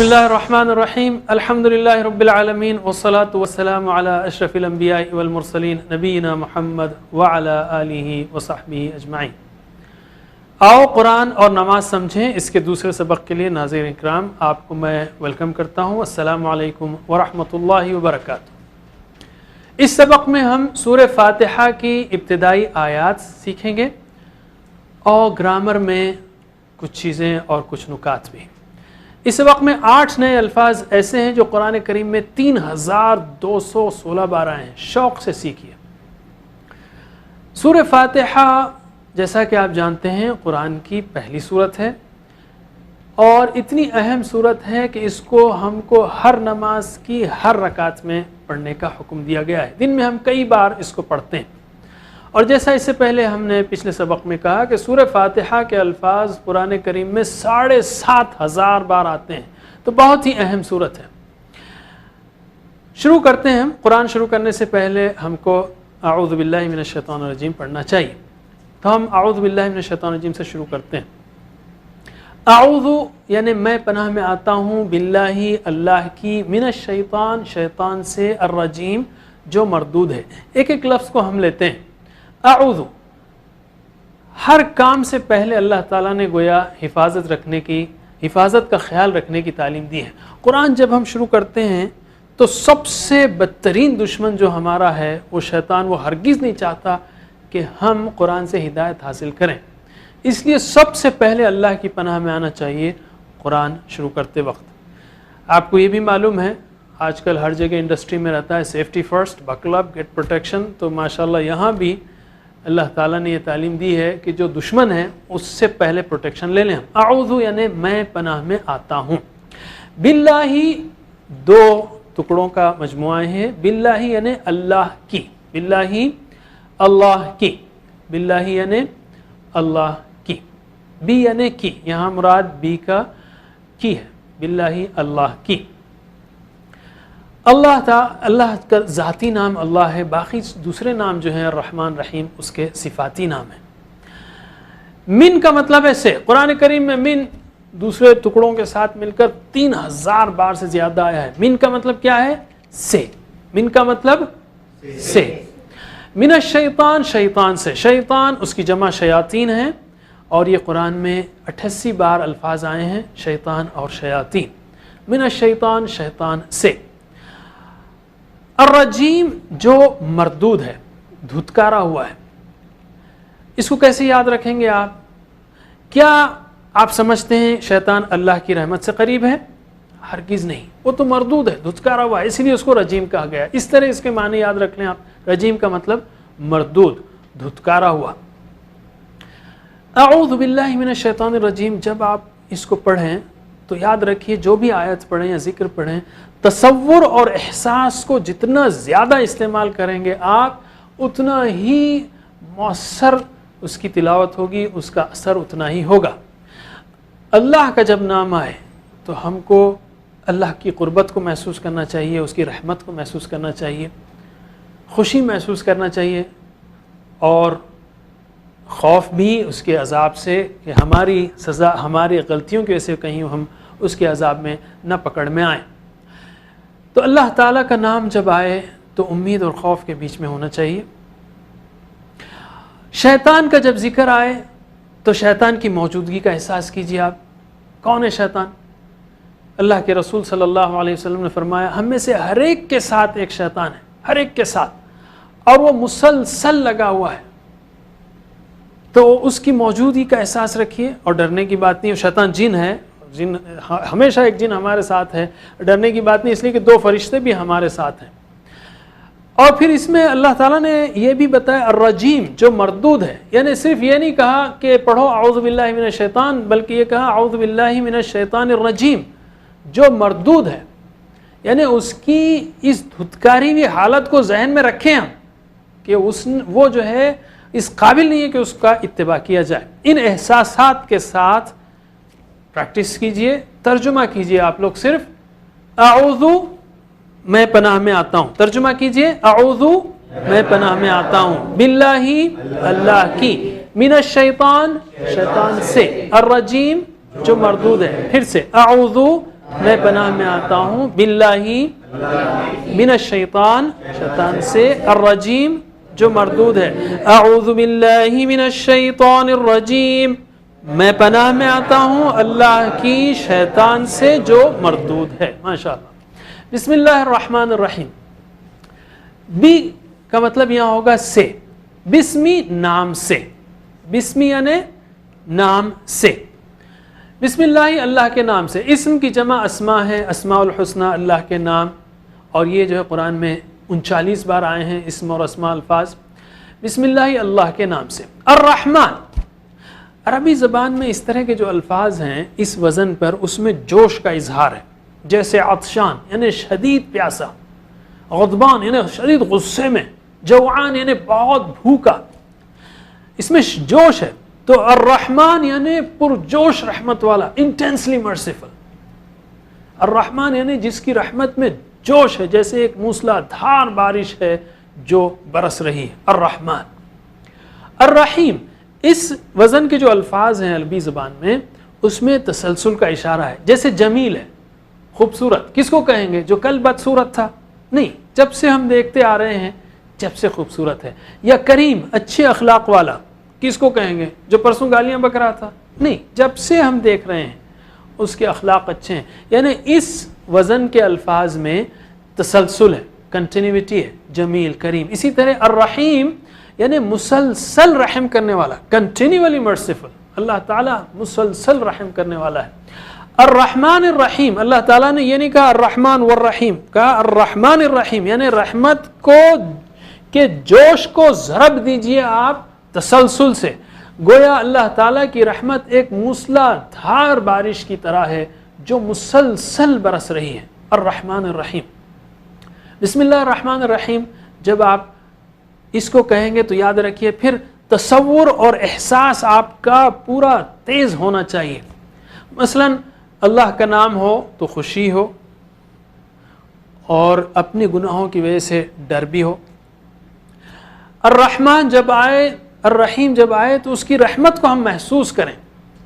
बिस्मिल्लाहिर्रहमानिर्रहीम अल्हम्दुलिल्लाहि रब्बिल आलमीन वस्सलातु वस्सलामु अला अशरफिल अंबियाइ वल मुरसलीन नबीना मुहम्मद व अला आलिहि व सहबिहि अजमाइन। आओ कुरान और नमाज समझें, इसके दूसरे सबक के लिए नाज़रीन इकराम आपको मैं वेलकम करता हूँ। अस्सलामु अलैकुम व रहमतुल्लाहि व बरकातुहू। इस सबक में हम सूरह फातिहा की इब्तिदाई आयात सीखेंगे और ग्रामर में कुछ चीज़ें और कुछ नुकात भी। इस वक्त में 8 नए अल्फाज ऐसे हैं जो कुरान करीम में 3216 बार आए हैं। शौक़ से सीखिए। सूरह फातिहा जैसा कि आप जानते हैं कुरान की पहली सूरत है और इतनी अहम सूरत है कि इसको हमको हर नमाज की हर रकात में पढ़ने का हुक्म दिया गया है। दिन में हम कई बार इसको पढ़ते हैं और जैसा इससे पहले हमने पिछले सबक में कहा कि सूरह फातिहा के अल्फाज कुरान करीम में 7,500 बार आते हैं, तो बहुत ही अहम सूरत है। शुरू करते हैं हम। कुरान शुरू करने से पहले हमको अऊज़ु बिल्लाहि मिनश शैतानिर रजीम पढ़ना चाहिए, तो हम अऊज़ु बिल्लाहि मिनश शैतानिर रजीम से शुरू करते हैं। अऊज़ु यानी मैं पनाह में आता हूँ, बिल्लाहि अल्लाह की, मिनश शैतान शैतान से, अर्रजीम जो मरदूद है। एक एक लफ्ज़ को हम लेते हैं। अऊज़ु, हर काम से पहले अल्लाह ताला ने गोया हिफाजत का ख्याल रखने की तालीम दी है। कुरान जब हम शुरू करते हैं तो सबसे बदतरीन दुश्मन जो हमारा है वो शैतान, वो हरगिज़ नहीं चाहता कि हम कुरान से हिदायत हासिल करें। इसलिए सबसे पहले अल्लाह की पनाह में आना चाहिए कुरान शुरू करते वक्त। आपको ये भी मालूम है आजकल हर जगह इंडस्ट्री में रहता है safety first, buckle up, get protection. तो माशाल्लाह यहाँ भी अल्लाह ताला ने ये तालीम दी है कि जो दुश्मन है उससे पहले प्रोटेक्शन ले लें हम। अऊज़ु यानी मैं पनाह में आता हूँ। बिल्लाही 2 टुकड़ों का मजमुआ है। बिल्लाही यानी अल्लाह की, बिल्लाही अल्लाह की, बिल्लाही यानी अल्लाह की, बी यानी की, यहाँ मुराद बी का की है। बिल्लाही अल्लाह की। अल्लाह का ज़ाती नाम अल्लाह है, बाकी दूसरे नाम जो हैं रहमान रहीम उसके सिफाती नाम हैं। मिन का मतलब है से। कुरान करीम में मिन दूसरे टुकड़ों के साथ मिलकर 3000 बार से ज़्यादा आया है। मिन का मतलब क्या है? से। मिन का मतलब से। मिनश शैतान शैतान से, शैतान उसकी जमा शयातीन है और ये कुरान में 88 बार अल्फाज आए हैं शैतान और शयातीन। मिनश शैतान शैतान से। अर्रजीम जो मरदूद है, धुतकारा हुआ है। इसको कैसे याद रखेंगे आप? क्या आप समझते हैं शैतान अल्लाह की रहमत से करीब है? हरगिज़ नहीं, वो तो मरदूद है, धुतकारा हुआ है, इसीलिए उसको रजीम कहा गया। इस तरह इसके माने याद रख लें आप। रजीम का मतलब मरदूद, धुतकारा हुआ। अऊज़ु बिल्लाहि मिनश शैतानिर रजीम जब आप इसको पढ़ें तो याद रखिए जो भी आयत पढ़ें या जिक्र पढ़ें, तसव्वुर और एहसास को जितना ज़्यादा इस्तेमाल करेंगे आप, उतना ही मौसर उसकी तिलावत होगी, उसका असर उतना ही होगा। अल्लाह का जब नाम आए तो हमको अल्लाह की क़ुर्बत को महसूस करना चाहिए, उसकी रहमत को महसूस करना चाहिए, खुशी महसूस करना चाहिए और खौफ भी उसके अज़ाब से कि हमारी सज़ा हमारी गलतियों की वजह से कहीं हम उसके अज़ाब में न पकड़ में आए। तो अल्लाह ताला का नाम जब आए तो उम्मीद और खौफ के बीच में होना चाहिए। शैतान का जब जिक्र आए तो शैतान की मौजूदगी का एहसास कीजिए आप। कौन है शैतान? अल्लाह के रसूल सल्लल्लाहु अलैहि वसल्लम ने फरमाया हम में से हर एक के साथ एक शैतान है, हर एक के साथ, और वो मुसलसल लगा हुआ है। तो उसकी मौजूदगी का एहसास रखिए और डरने की बात नहीं। शैतान जिन है, जिन हमेशा एक जिन हमारे साथ है, डरने की बात नहीं, इसलिए कि 2 फरिश्ते भी हमारे साथ हैं। और फिर इसमें अल्लाह ताला ने यह भी बताया अर्रजीम जो मरदूद है, यानी सिर्फ ये नहीं कहा कि पढ़ो अऊज़ु बिल्लाहि मिनश शैतान, बल्कि ये कहा अऊज़ु बिल्लाहि मिनश शैतानिर रजीम जो मरदूद है, यानी उसकी इस धुतकारी हुई हालत को जहन में रखें हम कि वो जो है इस काबिल नहीं है कि उसका इत्तिबा किया जाए। इन एहसासात के साथ प्रैक्टिस कीजिए, तर्जुमा कीजिए आप लोग सिर्फ अऊज़ु मैं पनाह में आता हूँ। तर्जुमा कीजिए अऊज़ु मैं पनाह में आता हूँ, बिल्लाही अल्लाह की, मिनश शैतान शैतान से, अर्रजीम जो मरदूद है। फिर से अऊज़ु میں پناہ میں آتا ہوں باللہ من الشیطان، شیطان سے، الرجیم جو مردود ہے، اعوذ باللہ من الشیطان الرجیم، میں پناہ میں آتا ہوں اللہ کی شیطان سے جو مردود ہے۔ ماشاءاللہ۔ بسم اللہ الرحمن الرحیم، بی کا مطلب یہاں ہوگا سے، بسمی نام سے، بسمی یعنی نام سے، بسم اللہ اللہ کے نام سے، اسم کی جمع اسماء ہے، اسماء الحسنہ اللہ کے نام، اور یہ جو ہے قرآن میں 39 بار آئے ہیں اسم اور اسماء الفاظ، بسم اللہ اللہ کے نام سے۔ الرحمن، عربی زبان میں اس طرح کے جو الفاظ ہیں اس وزن پر، اس میں جوش کا اظہار ہے، جیسے عطشان یعنی شدید پیاسا، غضبان یعنی شدید غصے میں، جوعان یعنی بہت بھوکا، اس میں جوش ہے۔ تو الرحمن یعنی پرجوش رحمت والا، انٹینسلی مرسیفل۔ الرحمن یعنی جس کی رحمت میں جوش ہے، جیسے ایک موسلا دھار بارش ہے جو برس رہی ہے، الرحمن۔ الرحیم، اس وزن کے جو الفاظ ہیں عربی زبان میں، اس میں تسلسل کا اشارہ ہے، جیسے جمیل ہے، خوبصورت، کس کو کہیں گے جو کل بدصورت تھا؟ نہیں، جب سے ہم دیکھتے آ رہے ہیں جب سے خوبصورت ہے۔ یا کریم، اچھے اخلاق والا، کس کو کہیں گے جو پرسوں گالیاں بک رہا تھا؟ نہیں، جب سے ہم دیکھ رہے ہیں اس کے اخلاق اچھے ہیں۔ یعنی اس وزن کے الفاظ میں تسلسل ہے، کنٹینیوٹی ہے، جمیل، کریم۔ اسی طرح الرحیم یعنی مسلسل رحم کرنے والا، کنٹینیولی مرسیفل، اللہ تعالیٰ مسلسل رحم کرنے والا ہے۔ الرحمن الرحیم، اللہ تعالیٰ نے یہ نہیں کہا الرحمن والرحیم، کہا الرحمن الرحیم، یعنی رحمت کو کہ جوش کو ضرب دیجئے آپ تسلسل سے، گویا اللہ تعالیٰ کی رحمت ایک موسلا دھار بارش کی طرح ہے جو مسلسل برس رہی ہے۔ الرحمن الرحیم، بسم اللہ الرحمن الرحیم، جب آپ اس کو کہیں گے تو یاد رکھیے پھر تصور اور احساس آپ کا پورا تیز ہونا چاہیے۔ مثلا اللہ کا نام ہو تو خوشی ہو، اور اپنے گناہوں کی وجہ سے ڈر بھی ہو۔ الرحمن جب آئے، الرحیم جب آئے تو اس کی رحمت کو ہم محسوس کریں،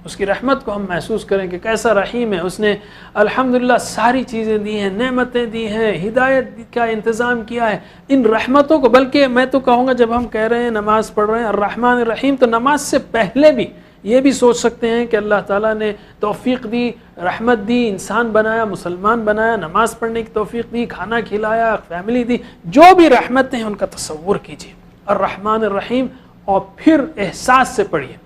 اس کی رحمت کو ہم محسوس کریں کہ کیسا رحیم ہے، اس نے الحمدللہ ساری چیزیں دی ہیں، نعمتیں دی ہیں، ہدایت کا انتظام کیا ہے۔ ان رحمتوں کو، بلکہ میں تو کہوں گا جب ہم کہہ رہے ہیں نماز پڑھ رہے ہیں الرحمن الرحیم، تو نماز سے پہلے بھی یہ بھی سوچ سکتے ہیں کہ اللہ تعالیٰ نے توفیق دی، رحمت دی، انسان بنایا، مسلمان بنایا، نماز پڑھنے کی توفیق دی، کھانا کھلایا، فیملی دی، جو بھی رحمتیں ہیں ان کا تصور کیجیے، الرحمن الرحیم، اور پھر احساس سے پڑھیے۔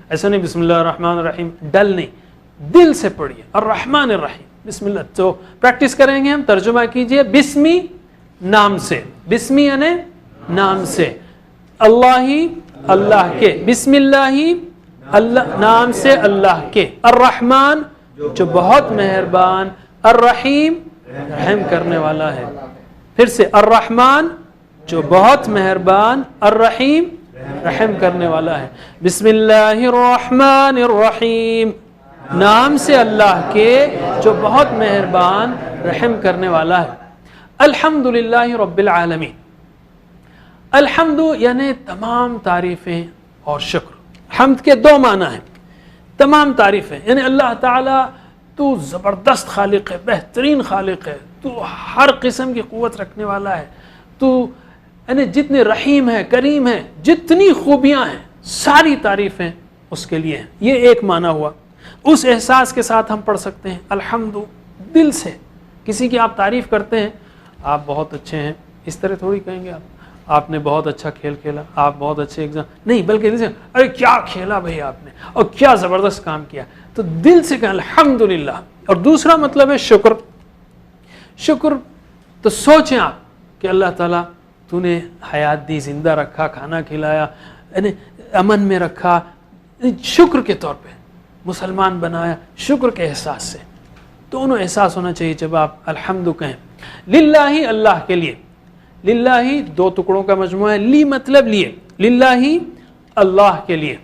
ایسا نہیں بسم اللہ الرحمن الرحیم ڈل نہیں، دل سے پڑھیے الرحمن الرحیم، بسم اللہ۔ تو پریکٹس کریں گے ہم، ترجمہ کیجئے، بسمی نام سے، بسمی یعنی نام سے، اللہ ہی اللہ کے، بسم اللہ ہی اللہ نام سے اللہ کے، الرحمن جو بہت مہربان، الرحیم رحم کرنے والا ہے۔ پھر سے الرحمن جو بہت مہربان، الرحیم رحم کرنے والا ہے۔ بسم اللہ الرحمن الرحیم، نام سے اللہ کے جو بہت مہربان رحم کرنے والا ہے۔ الحمدللہ رب العالمین، الحمد یعنی تمام تعریفیں اور شکر۔ حمد کے دو معنی ہیں، تمام تعریفیں، یعنی اللہ تعالیٰ تو زبردست خالق ہے، بہترین خالق ہے، تو ہر قسم کی قوت رکھنے والا ہے، تو یعنی جتنے رحیم ہے، کریم ہے، جتنی خوبیاں ہیں ساری تعریفیں اس کے لیے ہیں۔ یہ ایک معنی ہوا۔ اس احساس کے ساتھ ہم پڑھ سکتے ہیں الحمد، دل سے کسی کی آپ تعریف کرتے ہیں، آپ بہت اچھے ہیں، اس طرح تھوڑی کہیں گے آپ نے بہت اچھا کھیل کھیلا، آپ بہت اچھے ایگزام، نہیں، بلکہ دل سے ارے کیا کھیلا بھائی آپ نے، اور کیا زبردست کام کیا، تو دل سے کہیں الحمدللہ۔ اور دوسرا مطلب ہے شکر۔ شکر تو سوچیں آپ کہ اللہ تعالیٰ تو نے حیات دی، زندہ رکھا، کھانا کھلایا، یعنی امن میں رکھا، شکر کے طور پہ مسلمان بنایا، شکر کے احساس سے۔ دونوں احساس ہونا چاہیے جب آپ الحمد کہیں۔ للہ اللہ کے لیے، للہ دو ٹکڑوں کا مجموعہ ہے، لی مطلب لیے، للہ اللہ کے لیے۔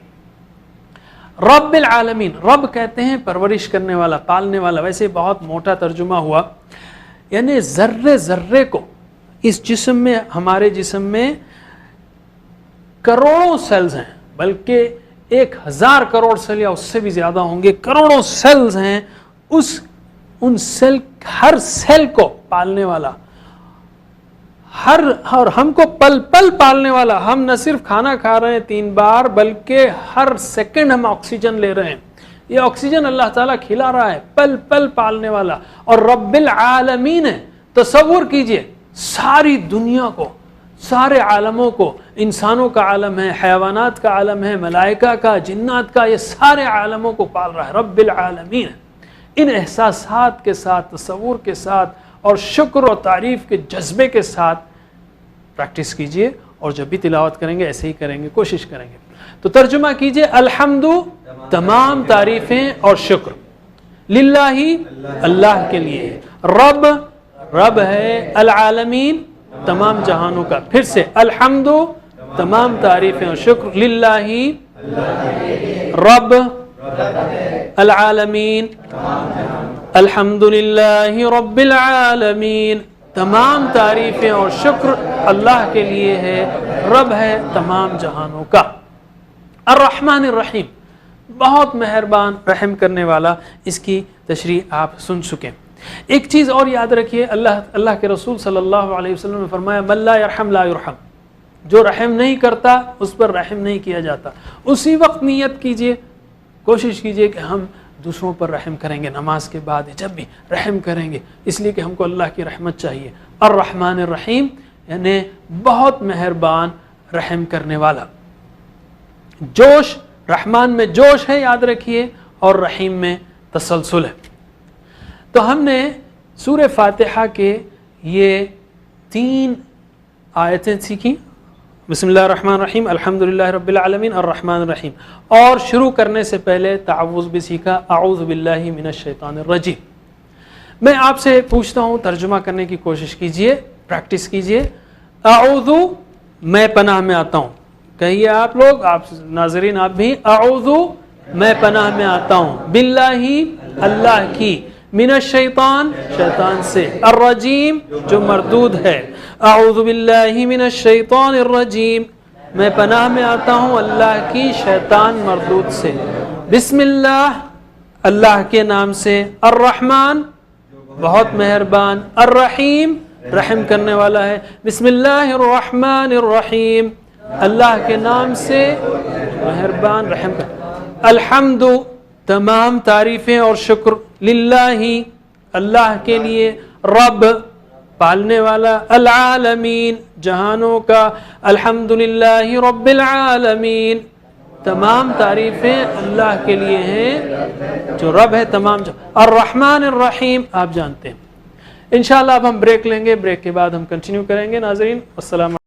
رب العالمین، رب کہتے ہیں پرورش کرنے والا، پالنے والا، ویسے بہت موٹا ترجمہ ہوا، یعنی ذرے ذرے کو، اس جسم میں، ہمارے جسم میں کروڑوں سیلز ہیں، بلکہ 1000 کروڑ سیل یا اس سے بھی زیادہ ہوں گے، کروڑوں سیلز ہیں، ان सेल हर सेल को पालने वाला, और हमको पल पल पालने वाला। हम न सिर्फ खाना खा रहे हैं 3 बार, बल्कि हर सेकंड हम ऑक्सीजन ले रहे हैं। ये ऑक्सीजन अल्लाह ताला खिला रहा है, पल पल पालने वाला। और रब्बिल आलमीन है। तसव्वुर कीजिए सारी दुनिया को, सारे आलमों को, इंसानों का आलम है, हैवानात का आलम है, मलाइका का, जिन्नात का, ये सारे आलमों को पाल रहा है रब्बिल आलमीन। इन एहसासात के साथ, तसव्वुर के साथ और शुक्र और तारीफ के जज्बे के साथ प्रैक्टिस कीजिए, और जब भी तिलावत करेंगे ऐसे ही करेंगे, कोशिश करेंगे। तो तर्जुमा कीजिए, अल्हम्दु तमाम तारीफें और शुक्र, लिल्लाही अल्लाह के लिए है, रब रब है, अल आलमीन तमाम जहानों का। फिर से अल्हम्दु तमाम तारीफें और शुक्र, लिल्लाही रब अल आलमीन, अल्हम्दुलिल्लाहि रब्बिल आलमीन, तमाम तारीफें और शुक्र अल्लाह के लिए है, रब है तमाम जहानों का। अर्रहमान अर्रहीम, बहुत मेहरबान रहम करने वाला, इसकी तशरीह आप सुन चुके। एक चीज़ और याद रखिए, अल्लाह के रसूल सल्लल्लाहु अलैहि वसल्लम ने फरमाया, मन ला यरहम ला युरहम, जो रहम नहीं करता उस पर रहम नहीं किया जाता। उसी वक्त नियत कीजिए, कोशिश कीजिए कि हम दूसरों पर रहम करेंगे, नमाज के बाद जब भी रहम करेंगे, इसलिए कि हमको अल्लाह की रहमत चाहिए। अर्रहमान अर्रहीम यानी बहुत मेहरबान रहम करने वाला। जोश, रहमान में जोश है याद रखिए, और रहीम में तसलसल है। तो हमने सूरह फातिहा के ये 3 आयतें सीखी, बिस्मिल्लाहिर्रहमानिर्रहीम, अल्हम्दुलिल्लाहि रब्बिल आलमीन, अर्रहमान रहीम। और शुरू करने से पहले तावुज़ भी सीखा, अऊज़ु बिल्लाहि मिनश शैतानिर रजीम। मैं आपसे पूछता हूँ, तर्जुमा करने की कोशिश कीजिए, प्रैक्टिस कीजिए। अऊज़ु, मैं पनाह में आता हूँ। कहिए आप लोग, आप नाज़रीन आप भी, अऊज़ु मैं पनाह में आता हूँ, बिल्लाहि अल्लाह की, मिनश शैतान शैतान से, अर्रजीम जो मरदूद है, अऊज़ु बिल्लाहि मिनश शैतानिर रजीम, मैं पनाह में आता हूँ अल्लाह की शैतान मरदूद से, बिस्मिल्लाह अल्लाह के नाम से, अर्रहमान बहुत मेहरबान, अर्रहीम रहम करने वाला है, बिस्मिल्लाहिर्रहमानिर्रहीम अल्लाह के नाम से मेहरबान रहम कर, अल्हम्दु तमाम तारीफें और शुक्र, लिल्लाही अल्लाह के लिए, रब पालने वाला, अल आलमीन जहानों का, अल्हम्दुलिल्लाहि रब्बिल आलमीन तमाम तारीफें अल्लाह के लिए हैं जो रब है तमाम। अर्रहमान अर्रहीम आप जानते हैं। इंशाअल्लाह अब हम ब्रेक लेंगे, ब्रेक के बाद हम कंटिन्यू करेंगे। नाज़रीन अस्सलाम।